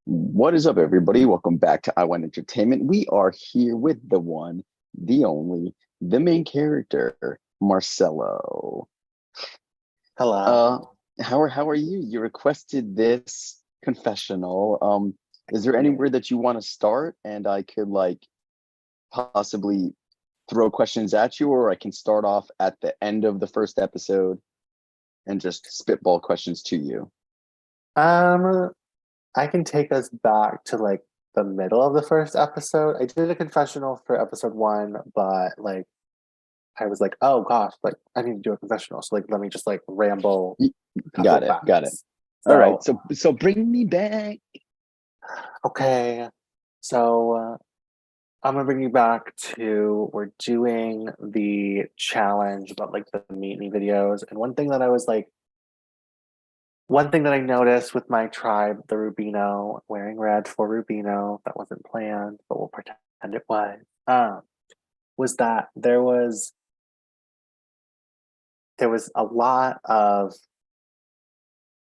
What is up, everybody? Welcome back to I Want Entertainment. We are here with the one, the only, the main character, Marcelo. Uh, Hello. how are you? You requested this confessional. Is there Yeah. anywhere that you want to start, and I could possibly throw questions at you, or I can start off at the end of the first episode and just spitball questions to you. Um, I can take us back to like the middle of the first episode. I did a confessional for episode one, but like I was like, oh gosh, like I need to do a confessional. So like let me just like ramble Y- a couple Got it. Got it. facts. All right. So So bring me back. okay. So I'm gonna bring you back to we're doing the challenge about like the meet me videos. And one thing that I noticed with my tribe, the Rubino, wearing red for Rubino, that wasn't planned, but we'll pretend it was that there was a lot of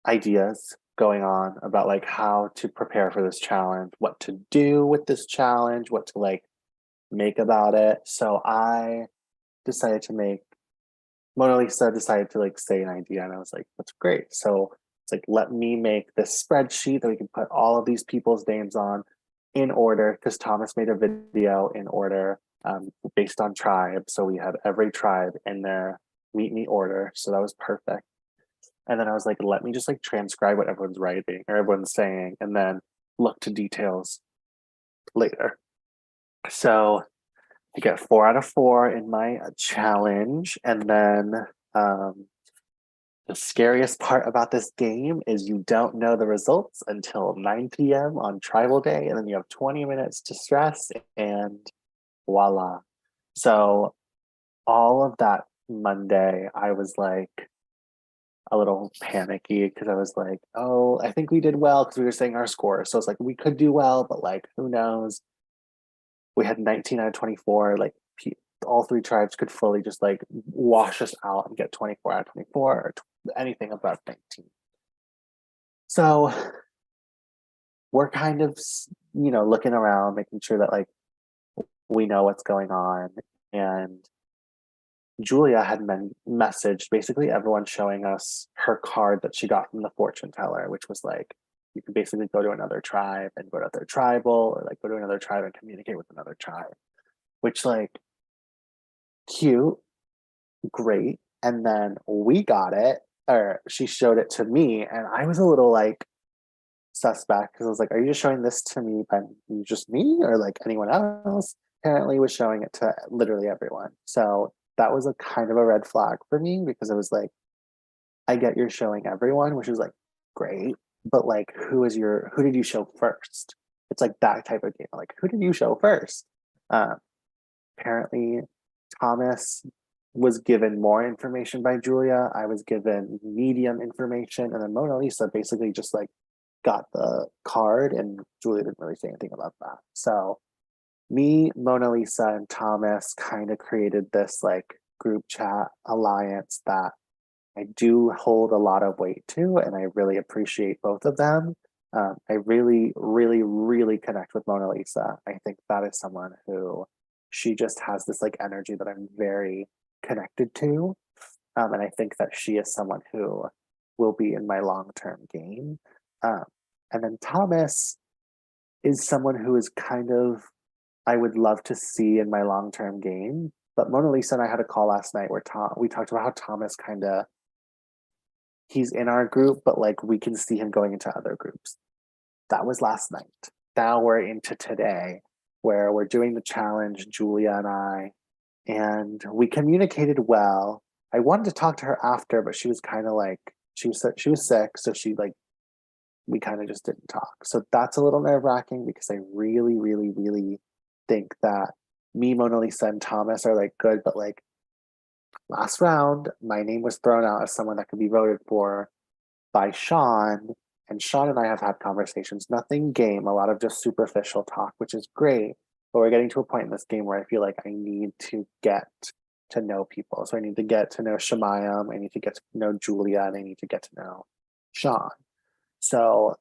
ideas going on about like how to prepare for this challenge, what to do with this challenge, what to like make about it. So I decided to make Mona Lisa decided to like say an idea, and I was like, that's great. So it's like, let me make this spreadsheet that we can put all of these people's names on in order, because Thomas made a video in order based on tribe. So we had every tribe in their meet me order. So that was perfect. And then I was like, let me just like transcribe what everyone's writing or everyone's saying, and then look to details later. So I get 4 out of 4 in my challenge. And then the scariest part about this game is you don't know the results until 9 p.m. on tribal day, and then you have 20 minutes to stress, and voila. So, all of that Monday, I was like a little panicky because I was like, oh, I think we did well because we were saying our scores. So, it's like we could do well, but like, who knows? We had 19 out of 24. Like, all three tribes could fully just like wash us out and get 24 out of 24 or anything above 19. So we're kind of, looking around, making sure that like we know what's going on. And Julia had messaged basically everyone showing us her card that she got from the fortune teller, which was like, you can basically go to another tribe and go to their tribal, or like go to another tribe and communicate with another tribe, which like cute, great. And then we got it, or she showed it to me, and I was a little like suspect because I was like, are you just showing this to me by just me or like anyone else? Apparently was showing it to literally everyone. So that was a kind of a red flag for me because it was like, I get you're showing everyone, which is like great, but like who did you show first? It's like that type of game. Like, who did you show first? Um, Apparently Thomas was given more information by Julia. I was given medium information, and then Mona Lisa basically just like got the card, and Julia didn't really say anything about that. So me, Mona Lisa, and Thomas kind of created this like group chat alliance that I do hold a lot of weight to, and I really appreciate both of them. I really, really, really connect with Mona Lisa. I think that is someone who she just has this like energy that I'm very connected to. And I think that she is someone who will be in my long term game. Um, and then Thomas is someone who is kind of, I would love to see in my long term game. But Mona Lisa and I had a call last night where we talked about how Thomas kind of, he's in our group, but like we can see him going into other groups. That was last night. Now we're into today where we're doing the challenge, Julia and I, and we communicated well. I wanted to talk to her after, but she was kind of like she was sick, so she like we kind of just didn't talk. So that's a little nerve wracking because I really, really, really think that me, Mona Lisa, and Thomas are like good, but like last round, my name was thrown out as someone that could be voted for by Sean. And Sean and I have had conversations, nothing game, a lot of just superficial talk, which is great. But we're getting to a point in this game where I feel like I need to get to know people. So I need to get to know Shemayam, I need to get to know Julia, and I need to get to know Sean. So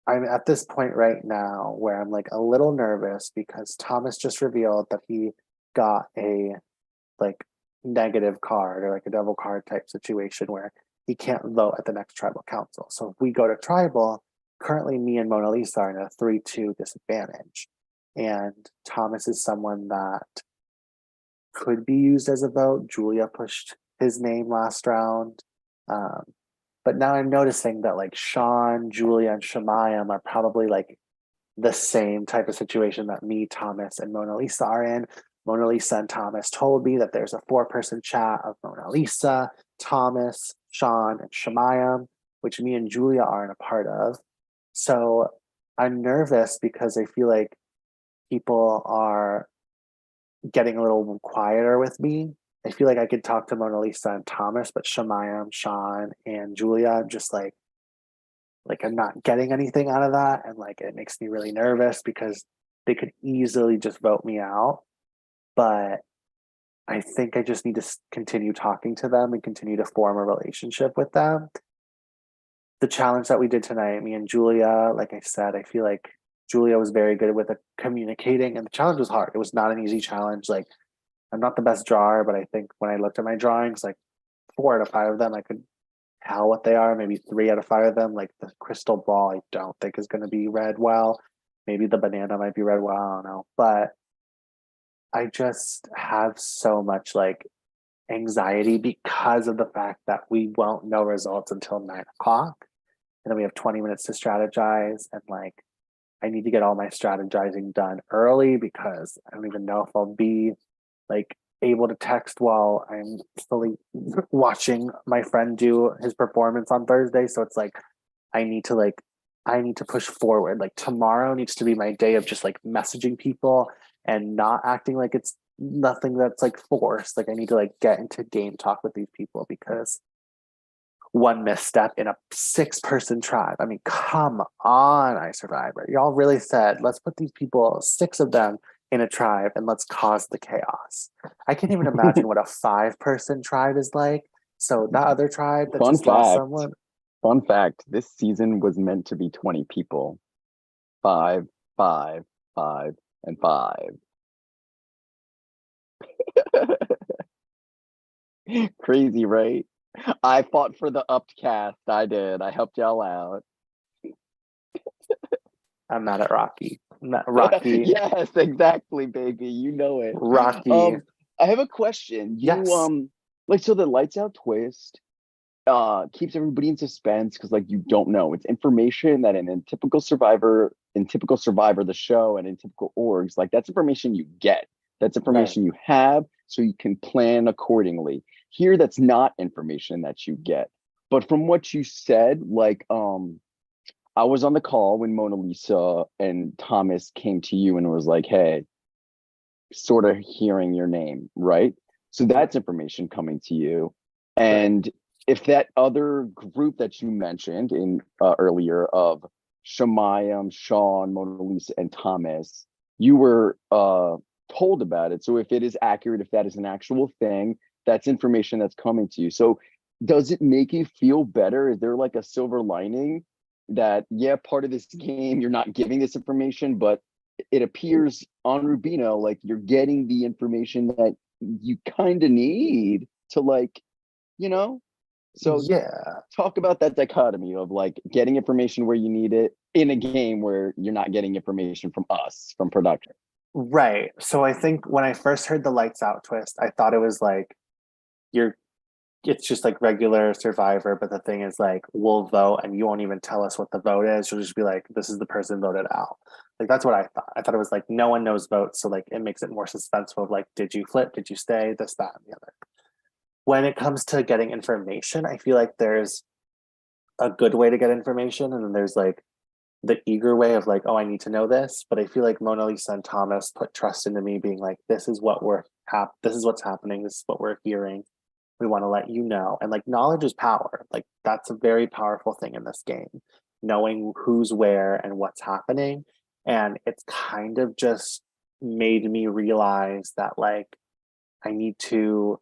I'm at this point right now where I'm like a little nervous because Thomas just revealed that he got a like negative card or like a double card type situation where he can't vote at the next tribal council. So if we go to tribal, currently me and Mona Lisa are in a 3-2 disadvantage. And Thomas is someone that could be used as a vote. Julia pushed his name last round. Um, but now I'm noticing that like Sean, Julia, and Shemayam are probably like the same type of situation that me, Thomas, and Mona Lisa are in. Mona Lisa and Thomas told me that there's a 4-person chat of Mona Lisa, Thomas, Sean, and Shemayam, which me and Julia aren't a part of. So I'm nervous because I feel like people are getting a little quieter with me. I feel like I could talk to Mona Lisa and Thomas, but Shemayam, Sean, and Julia, I'm just like I'm not getting anything out of that. And like it makes me really nervous because they could easily just vote me out. But I think I just need to continue talking to them and continue to form a relationship with them. The challenge that we did tonight, me and Julia, like I said, I feel like Julia was very good with communicating, and the challenge was hard. It was not an easy challenge. Like I'm not the best drawer, but I think when I looked at my drawings, like 4 out of 5 of them, I could tell what they are. Maybe 3 out of 5 of them, like the crystal ball, I don't think is going to be read well. Maybe the banana might be read well. I don't know, but I just have so much like anxiety because of the fact that we won't know results until 9 o'clock. And then we have 20 minutes to strategize. And like, I need to get all my strategizing done early because I don't even know if I'll be like able to text while I'm fully watching my friend do his performance on Thursday. So it's like, I need to like, I need to push forward. Like tomorrow needs to be my day of just like messaging people and not acting like it's nothing that's like forced. Like I need to like get into game talk with these people because one misstep in a 6-person tribe. I mean, come on, iSurvivor. Y'all really said, let's put these people, 6 of them, in a tribe and let's cause the chaos. I can't even imagine what a 5-person tribe is like. So that other tribe that Fun just lost fact. someone. Fun fact. This season was meant to be 20 people. 5, 5, 5, and 5. Crazy, right? I fought for the upcast. I did. I helped y'all out. I'm mad at Rocky. Rocky. Yes, exactly, baby. You know it. Rocky. I have a question. Yes. Like so the lights out twist keeps everybody in suspense because like you don't know. It's information that in typical Survivor, the show, and in typical orgs, like that's information you get. That's Right. information you have, so you can plan accordingly. Here, that's not information that you get. But from what you said, like I was on the call when Mona Lisa and Thomas came to you and was like, hey, sort of hearing your name, right? So that's information coming to you. Right. And if that other group that you mentioned in earlier of Shemayam, Sean, Mona Lisa, and Thomas, you were told about it. So if it is accurate, if that is an actual thing, that's information that's coming to you. So does it make you feel better? Is there like a silver lining that, yeah, part of this game, you're not giving this information, but it appears on Rubino like you're getting the information that you kind of need to like, you know? So Yeah. talk about that dichotomy of like getting information where you need it in a game where you're not getting information from us, from production. Right. So I think when I first heard the lights out twist, I thought it was like you're it's just like regular Survivor, but the thing is like we'll vote and you won't even tell us what the vote is. You'll just be like, this is the person voted out. Like that's what I thought. I thought it was like no one knows votes, so like it makes it more suspenseful of like, did you flip? Did you stay? This, that, and the other. When it comes to getting information, I feel like there's a good way to get information, and then there's like the eager way of like, oh, I need to know this. But I feel like Mona Lisa and Thomas put trust into me, being like, this is what this is what's happening. This is what we're hearing. We want to let you know. And like knowledge is power. Like that's a very powerful thing in this game, knowing who's where and what's happening. And it's kind of just made me realize that like I need to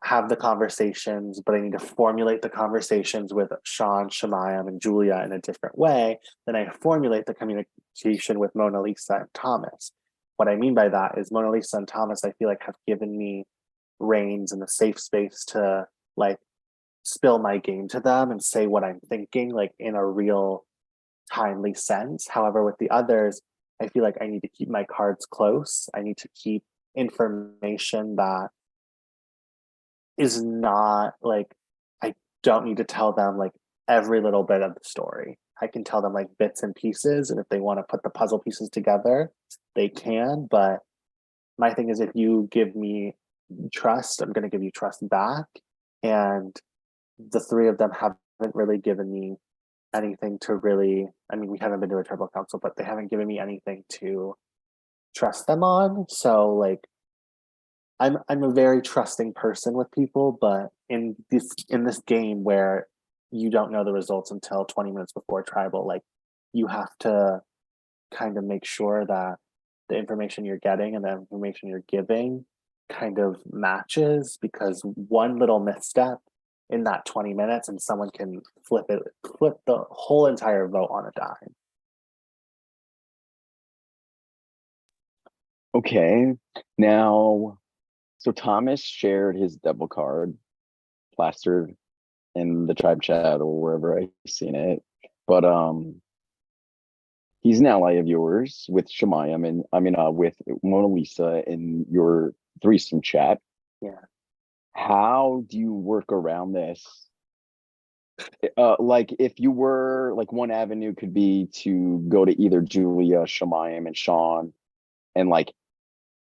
have the conversations, but I need to formulate the conversations with Sean, Shemayam, and Julia in a different way than I formulate the communication with Mona Lisa and Thomas. What I mean by that is Mona Lisa and Thomas, I feel like, have given me reins and a safe space to like spill my game to them and say what I'm thinking, like in a real timely sense. However, with the others, I feel like I need to keep my cards close. I need to keep information that is not like, I don't need to tell them like every little bit of the story. I can tell them like bits and pieces, and if they want to put the puzzle pieces together, they can. But my thing is, if you give me trust, I'm going to give you trust back. And the three of them haven't really given me anything to really, I mean, we haven't been to a tribal council, but they haven't given me anything to trust them on. So like I'm a very trusting person with people, but in this game where you don't know the results until 20 minutes before tribal, like you have to kind of make sure that the information you're getting and the information you're giving kind of matches, because one little misstep in that 20 minutes and someone can flip the whole entire vote on a dime. Okay. Now, so Thomas shared his devil card plastered in the tribe chat or wherever I've seen it. But he's an ally of yours with Shemayam and with Mona Lisa in your threesome chat. Yeah. How do you work around this? Like if you were like, one avenue could be to go to either Julia, Shemayam, and Sean and like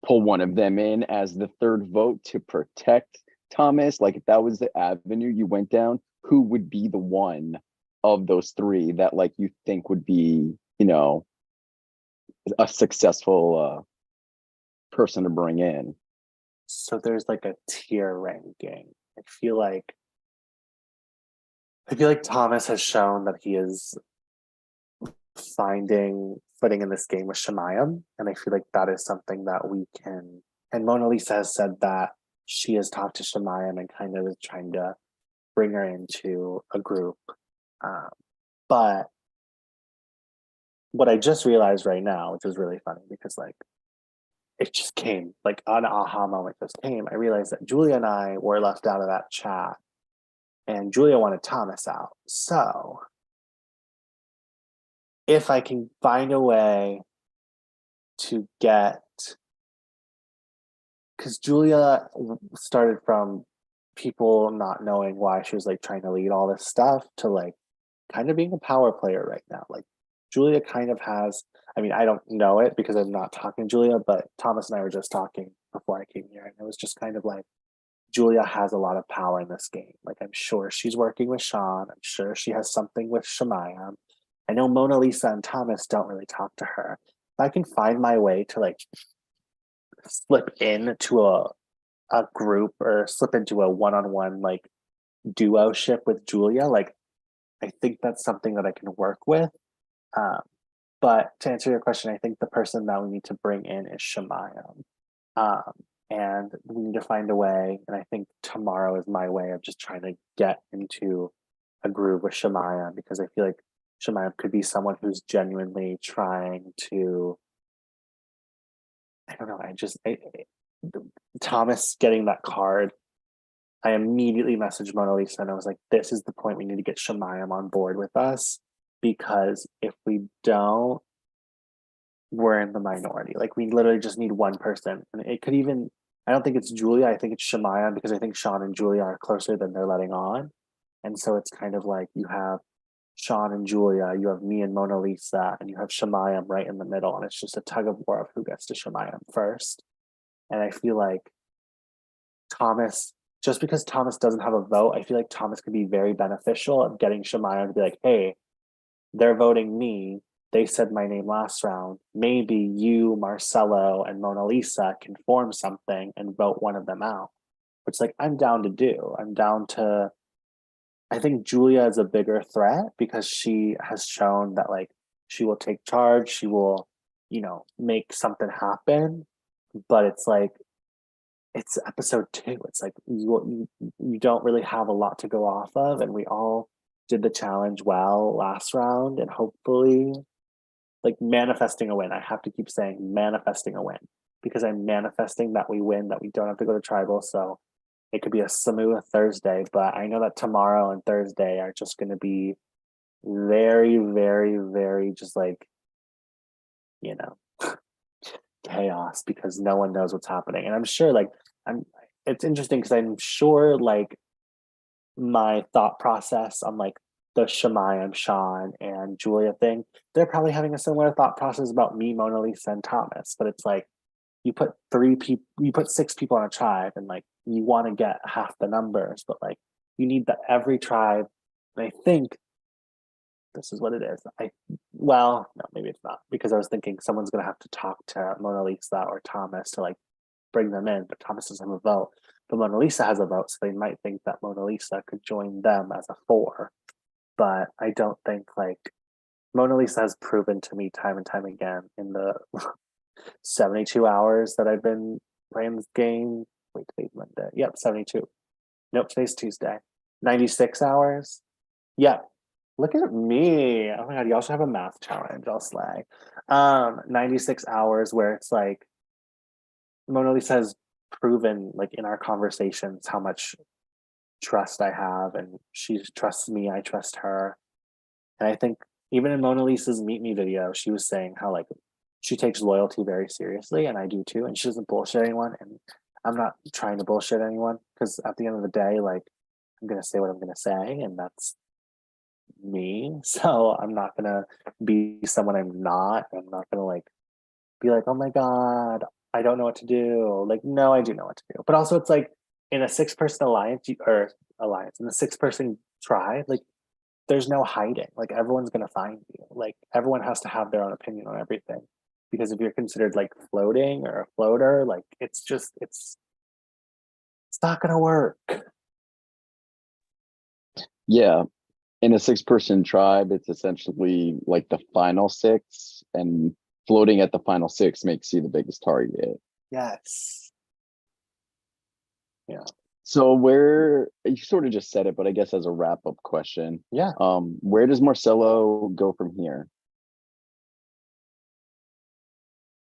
pull one of them in as the third vote to protect Thomas. Like if that was the avenue you went down, who would be the one of those three that like you think would be, a successful person to bring in? So there's like a tier ranking. I feel like Thomas has shown that he is finding footing in this game with Shemayam, and I feel like that is something that we can. And Mona Lisa has said that she has talked to Shemayam and kind of is trying to bring her into a group. But what I just realized right now, which is really funny because like it just came, like an aha moment just came. I realized that Julia and I were left out of that chat, and Julia wanted Thomas out. So if I can find a way to get, because Julia started from people not knowing why she was like trying to lead all this stuff to like kind of being a power player right now. Like Julia kind of has, I mean, I don't know it because I'm not talking to Julia, but Thomas and I were just talking before I came here, and it was just kind of like Julia has a lot of power in this game. Like I'm sure she's working with Sean. I'm sure she has something with Shemayam. I know Mona Lisa and Thomas don't really talk to her. If I can find my way to like slip into a group or slip into a one-on-one like duo ship with Julia, like I think that's something that I can work with. Um, but to answer your question, I think the person that we need to bring in is Shemayam. Um, and we need to find a way. And I think tomorrow is my way of just trying to get into a groove with Shemayam, because I feel like Shemayam could be someone who's genuinely trying to. I don't know. Thomas getting that card, I immediately messaged Mona Lisa and I was like, this is the point we need to get Shemayam on board with us, because if we don't, we're in the minority. Like we literally just need one person. And it could even, I don't think it's Julia, I think it's Shemayam, because I think Sean and Julia are closer than they're letting on. And so it's kind of like you have Sean and Julia, you have me and Mona Lisa, and you have Shemayam right in the middle. And it's just a tug of war of who gets to Shemayam first. And I feel like Thomas, just because Thomas doesn't have a vote, I feel like Thomas could be very beneficial of getting Shemayam to be like, hey, they're voting me. They said my name last round. Maybe you, Marcelo, and Mona Lisa can form something and vote one of them out. Which like I'm down to do. I'm down to. I think Julia is a bigger threat because she has shown that like she will take charge. She will, make something happen. But it's like it's episode 2. It's like you don't really have a lot to go off of, and we all did the challenge well last round, and hopefully, like manifesting a win. I have to keep saying manifesting a win because I'm manifesting that we win, that we don't have to go to tribal. So it could be a smooth Thursday, but I know that tomorrow and Thursday are just going to be very, very, very just like, you know, chaos because no one knows what's happening. And I'm sure like I'm it's interesting because I'm sure like my thought process on like the Shemayam, Sean, and Julia thing, they're probably having a similar thought process about me, Mona Lisa, and Thomas. But it's like you put 3 people, you put 6 people on a tribe, and like you want to get half the numbers, but like you need that every tribe. And I think this is what it is. Well, no, maybe it's not because I was thinking someone's gonna have to talk to Mona Lisa or Thomas to like bring them in, but Thomas doesn't have a vote. But Mona Lisa has a vote, so they might think that Mona Lisa could join them as a 4. But I don't think like Mona Lisa has proven to me time and time again in the 72 hours that I've been playing this game. Wait, today's Monday. Yep, 72. Nope, today's Tuesday. 96 hours. Yep. Look at me. Oh my god, you also have a math challenge. I'll slay. 96 hours where it's like Mona Lisa has proven like in our conversations how much trust I have, and she trusts me, I trust her. And I think even in Mona Lisa's Meet Me video, she was saying how like she takes loyalty very seriously, and I do too. And she doesn't bullshit anyone. And I'm not trying to bullshit anyone because at the end of the day, like I'm gonna say what I'm gonna say, and that's me. So I'm not gonna be someone I'm not. I'm not gonna like be like, oh my God, I don't know what to do. Like, no, I do know what to do. But also it's like in a 6-person alliance or alliance, in the 6-person tribe, like there's no hiding. Like everyone's gonna find you. Like everyone has to have their own opinion on everything. Because if you're considered like floating or a floater, like it's not gonna work. Yeah, in a 6-person tribe, it's essentially like the final 6, and floating at the final 6 makes you the biggest target. Yes. Yeah. So where you sort of just said it, but I guess as a wrap-up question, Yeah. where does Marcelo go from here?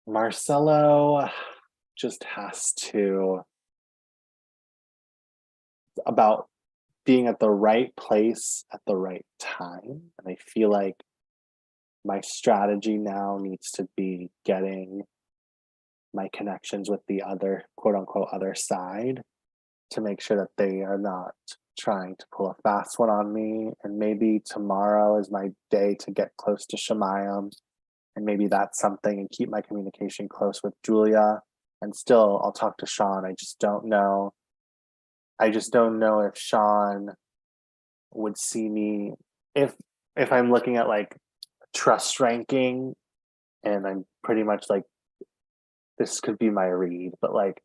Marcelo just has to about being at the right place at the right time. And I feel like my strategy now needs to be getting my connections with the other quote unquote other side to make sure that they are not trying to pull a fast one on me. And maybe tomorrow is my day to get close to Shemayam. And maybe that's something and keep my communication close with Julia. And still, I'll talk to Sean. I just don't know. I just don't know if Sean would see me if I'm looking at like trust ranking and I'm pretty much like this could be my read, but like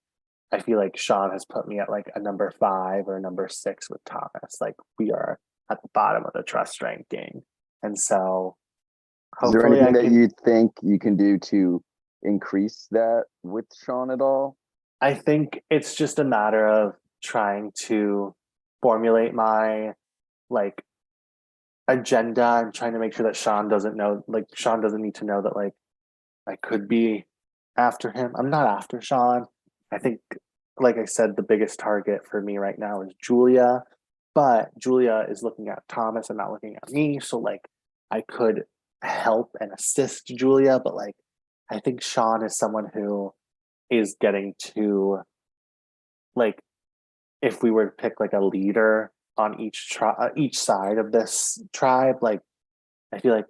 I feel like Sean has put me at like a number 5 or a number 6 with Thomas. Like we are at the bottom of the trust ranking. And so Is there hopefully anything I that can you think you can do to increase that with Sean at all? I think it's just a matter of trying to formulate my like agenda and trying to make sure that Sean doesn't know like Sean doesn't need to know that like I could be after him. I'm not after Sean. I think like I said, the biggest target for me right now is Julia, but Julia is looking at Thomas and not looking at me. So like I could help and assist Julia, but like I think Sean is someone who is getting to like if we were to pick like a leader on each side of this tribe, like I feel like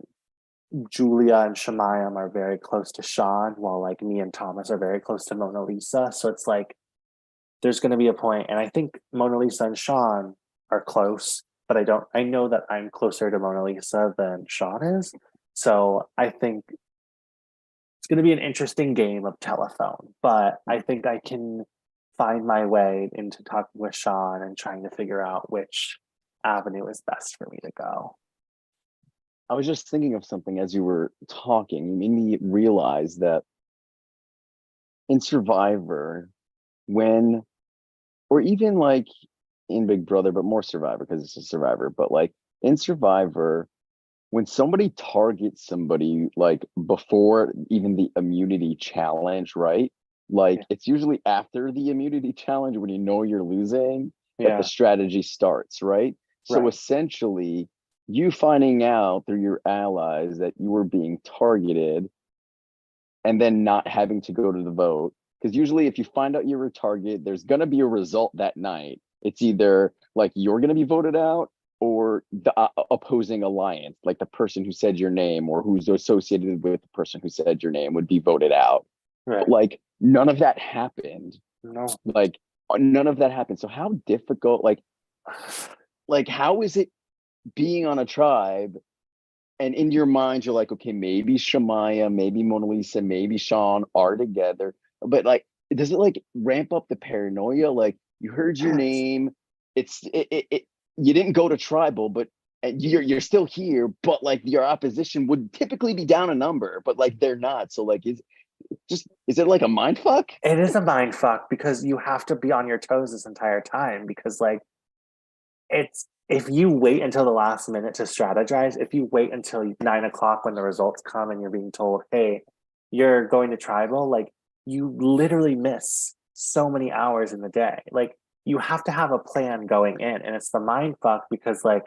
Julia and Shemayam are very close to Sean, while like me and Thomas are very close to Mona Lisa. So it's like there's going to be a point, and I think Mona Lisa and Sean are close, but I know that I'm closer to Mona Lisa than Sean is. So I think it's going to be an interesting game of telephone, but I think I can find my way into talking with Sean and trying to figure out which avenue is best for me to go. I was just thinking of something as you were talking. You made me realize that in Survivor, when, or even like in Big Brother, but more Survivor because it's a Survivor, but like in Survivor, when somebody targets somebody like before even the immunity challenge, right? Like Yeah. it's usually after the immunity challenge when you know you're losing that the Yeah. strategy starts, right? So Right. essentially, you finding out through your allies that you were being targeted and then not having to go to the vote. Because usually, if you find out you're a target, there's going to be a result that night. It's either like you're going to be voted out or the opposing alliance, like the person who said your name or who's associated with the person who said your name would be voted out. But Right. like none of that happened. No. Like none of that happened. So how difficult, like how is it being on a tribe and in your mind you're like, okay, maybe Shamaya, maybe Mona Lisa, maybe Sean are together, but like does it like ramp up the paranoia? Like you heard your Yes. name, it you didn't go to tribal, but you're still here, but like your opposition would typically be down a number, but like they're not. So like is it like a mind fuck? It is a mind fuck because you have to be on your toes this entire time because like it's if you wait until the last minute to strategize, if you wait until 9 o'clock when the results come and you're being told, hey, you're going to tribal, like you literally miss so many hours in the day. Like you have to have a plan going in. And it's the mind fuck because like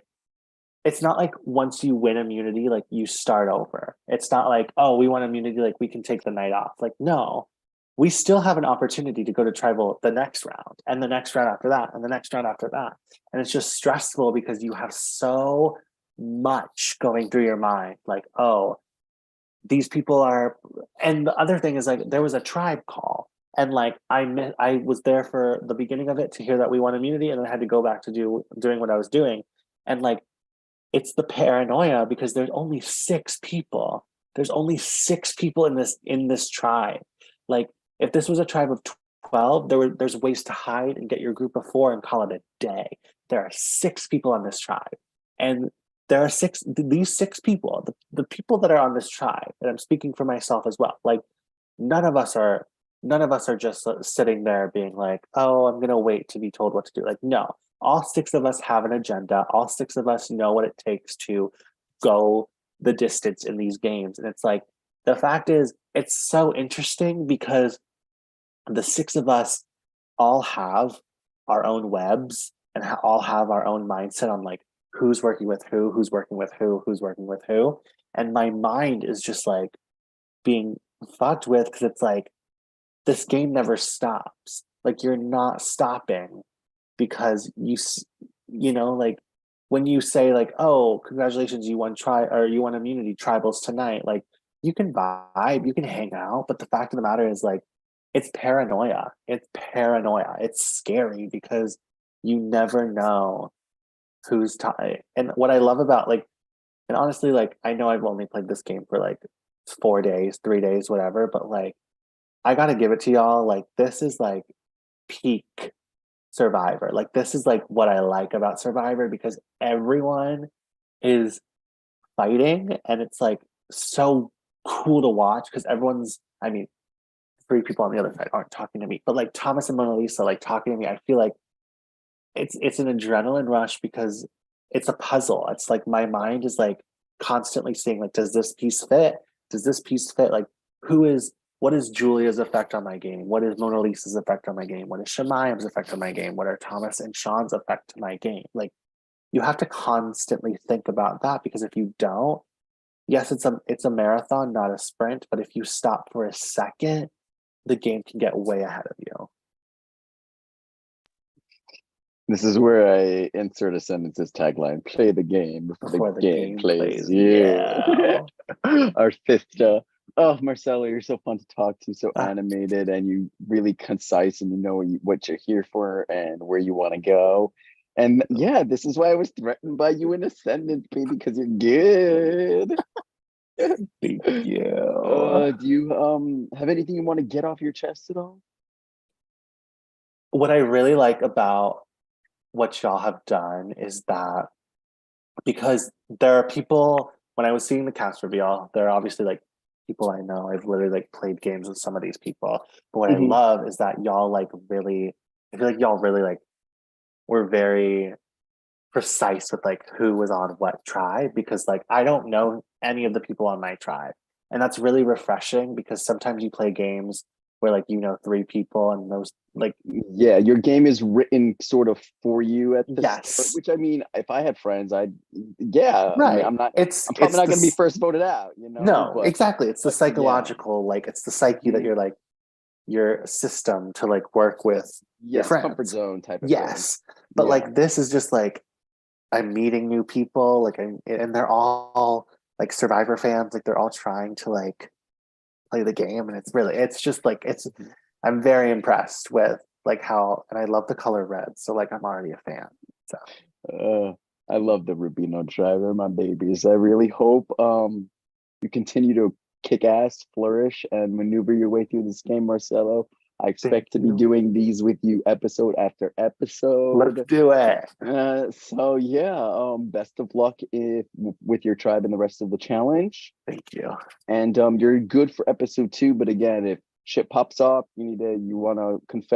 it's not like once you win immunity, like you start over. It's not like, oh, we won immunity, like we can take the night off. Like, no, we still have an opportunity to go to tribal the next round and the next round after that and the next round after that. And it's just stressful because you have so much going through your mind. Like, oh, these people are, and the other thing is like there was a tribe call. And like I was there for the beginning of it to hear that we won immunity, and then I had to go back to doing what I was doing. And like it's the paranoia because there's only six people. There's only six people in this tribe. Like if this was a tribe of 12, there's ways to hide and get your group of four and call it a day. There are six people on this tribe. And there are these six people, the people that are on this tribe, and I'm speaking for myself as well. Like none of us are none of us are just sitting there being like, oh, I'm gonna wait to be told what to do. Like, no, all six of us have an agenda. All six of us know what it takes to go the distance in these games. And it's like, the fact is, it's so interesting because the six of us all have our own webs and all have our own mindset on like who's working with who, who's working with who, who's working with who. And my mind is just like being fucked with because it's like, this game never stops. Like, you're not stopping because like when you say like, oh, congratulations, you won you won immunity tribals tonight, like you can vibe, you can hang out, but the fact of the matter is like it's paranoia, it's scary because you never know who's time. And what I love about like, and honestly, like I know I've only played this game for like 4 days, 3 days, whatever, but like I gotta give it to y'all, like this is like peak Survivor. Like this is like what I like about Survivor because everyone is fighting and it's like so cool to watch because I mean, three people on the other side aren't talking to me, but like Thomas and Mona Lisa like talking to me, I feel like it's an adrenaline rush because it's a puzzle. It's like my mind is like constantly saying like, does this piece fit? Does this piece fit? Like what is Julia's effect on my game? What is Mona Lisa's effect on my game? What is Shemayim's effect on my game? What are Thomas and Sean's effect to my game? Like you have to constantly think about that because if you don't, yes, it's a marathon, not a sprint. But if you stop for a second, the game can get way ahead of you. This is where I insert a sentence's tagline: "Play the game before the Before the game game plays plays, you." yeah. Our fifth. Oh, Marcelo, you're so fun to talk to, so animated, and you really concise, and you know what you're here for and where you want to go. And yeah, this is why I was threatened by you in Ascendant, baby, because you're good. Thank you. Do you have anything you want to get off your chest at all? What I really like about what y'all have done is that because there are people when I was seeing the cast reveal, there are obviously like people I know. I've literally like played games with some of these people. But what I Mhm. love is that y'all like really, I feel like y'all really like were very precise with like who was on what tribe because like I don't know any of the people on my tribe. And that's really refreshing because sometimes you play games where like you know three people and those like Yeah, your game is written sort of for you at the start, yes. which I mean, if I had friends, yeah, I mean, Right. I'm probably It's not going to be this first voted out, you know, no, exactly. It's the but yeah. psychological, like it's the psyche that Mhm. you're like your system to like work with your Yes, comfort friends. zone type of thing. Yes. But Yeah. like this is just like I'm meeting new people, like and they're all like Survivor fans, like they're all trying to like play the game, and it's just like it's. Mhm. I'm very impressed with like how, and I love the color red, so like I'm already a fan. So Uh, I love the Rubino driver, my babies. I really hope you continue to kick ass, flourish, and maneuver your way through this game, Marcelo. I thank expect to be you. doing these with you episode after Let's episode. do it. So yeah, best of luck with your tribe and the rest of the challenge. Thank you. And you're good for episode 2, but again, if shit pops up, you want to confess